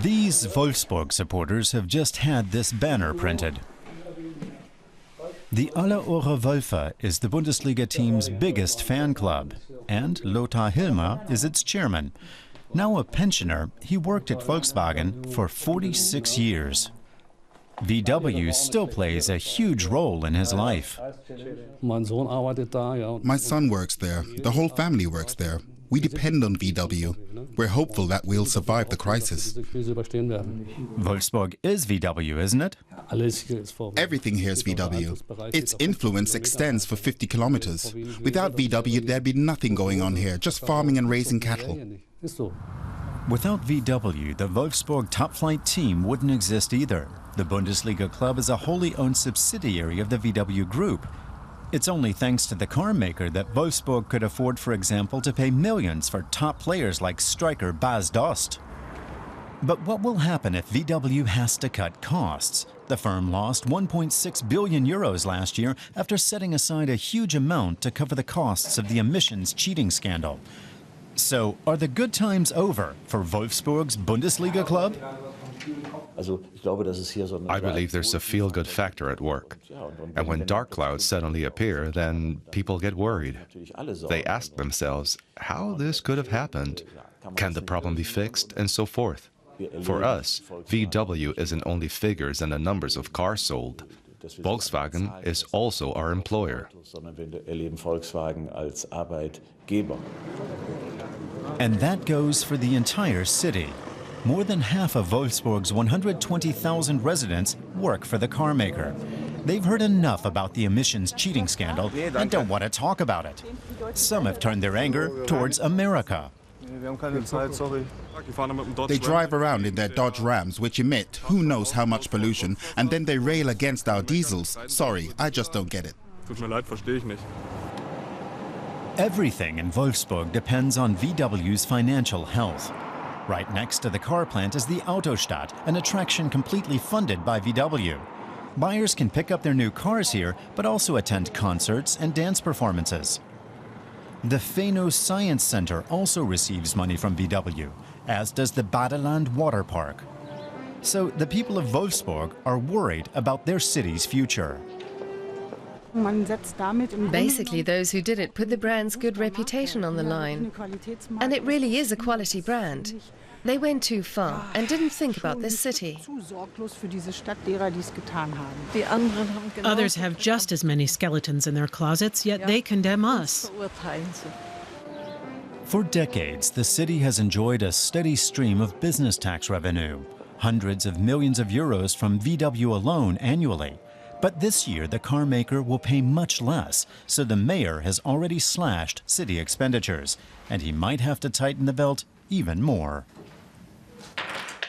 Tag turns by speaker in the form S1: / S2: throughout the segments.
S1: These Wolfsburg supporters have just had this banner printed. The Aller Ohre Wölfe is the Bundesliga team's biggest fan club, and Lothar Hilmer is its chairman. Now a pensioner, he worked at Volkswagen for 46 years. VW still plays a huge role in his life.
S2: My
S3: son works there. The whole family works there. We depend on VW. We're hopeful that we'll survive the crisis.
S1: Wolfsburg is VW, isn't it?
S3: Everything here is VW. Its influence extends for 50 kilometers. Without VW, there'd be nothing going on here, just farming and raising cattle.
S1: Without VW, the Wolfsburg top-flight team wouldn't exist either. The Bundesliga club is a wholly owned subsidiary of the VW Group. It's only thanks to the car maker that Wolfsburg could afford, for example, to pay millions for top players like striker Bas Dost. But what will happen if VW has to cut costs? The firm lost 1.6 billion euros last year after setting aside a huge amount to cover the costs of the emissions cheating scandal. So, are the good times over for Wolfsburg's Bundesliga club?
S4: I believe there's a feel-good factor at work. And when dark clouds suddenly appear, then people get worried. They ask themselves how this could have happened. Can the problem be fixed? And so forth. For us, VW isn't only figures and the numbers of cars sold. Volkswagen is also our employer.
S1: And that goes for the entire city. More than half of Wolfsburg's 120,000 residents work for the car maker. They've heard enough about the emissions cheating scandal and don't want to talk about it. Some have turned their anger towards America.
S3: They drive around in their Dodge Rams, which emit who knows how much pollution, and then they rail against our diesels. Sorry, I just don't get it.
S1: Everything in Wolfsburg depends on VW's financial health. Right next to the car plant is the Autostadt, an attraction completely funded by VW. Buyers can pick up their new cars here, but also attend concerts and dance performances. The Feno Science Center also receives money from VW, as does the Badeland Water Park. So the people of Wolfsburg are worried about their city's future.
S5: Basically, those who did it put the brand's good reputation on the line. And it really is a quality brand. They went too far and didn't think about this city.
S6: Others have just as many skeletons in their closets, yet they condemn us.
S1: For decades, the city has enjoyed a steady stream of business tax revenue, hundreds of millions of euros from VW alone annually. But this year, the car maker will pay much less, so the mayor has already slashed city expenditures, and he might have to tighten the belt even more.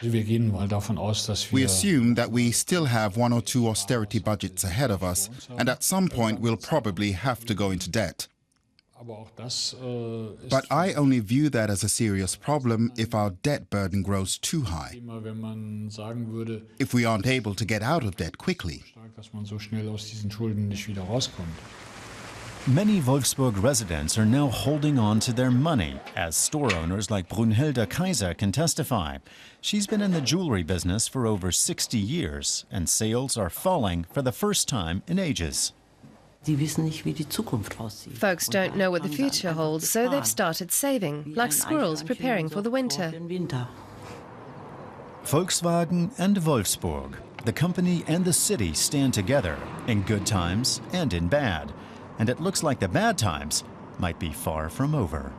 S3: We assume that we still have 1 or 2 austerity budgets ahead of us, and at some point we'll probably have to go into debt. But I only view that as a serious problem if our debt burden grows too high, if we aren't able to get out of debt quickly.
S1: Many Wolfsburg residents are now holding on to their money, as store owners like Brunhilde Kaiser can testify. She's been in the jewelry business for over 60 years, and sales are falling for the first time in ages.
S5: Folks don't know what the future holds, so they've started saving, like squirrels preparing for the winter.
S1: Volkswagen and Wolfsburg, the company and the city stand together in good times and in bad. And it looks like the bad times might be far from over.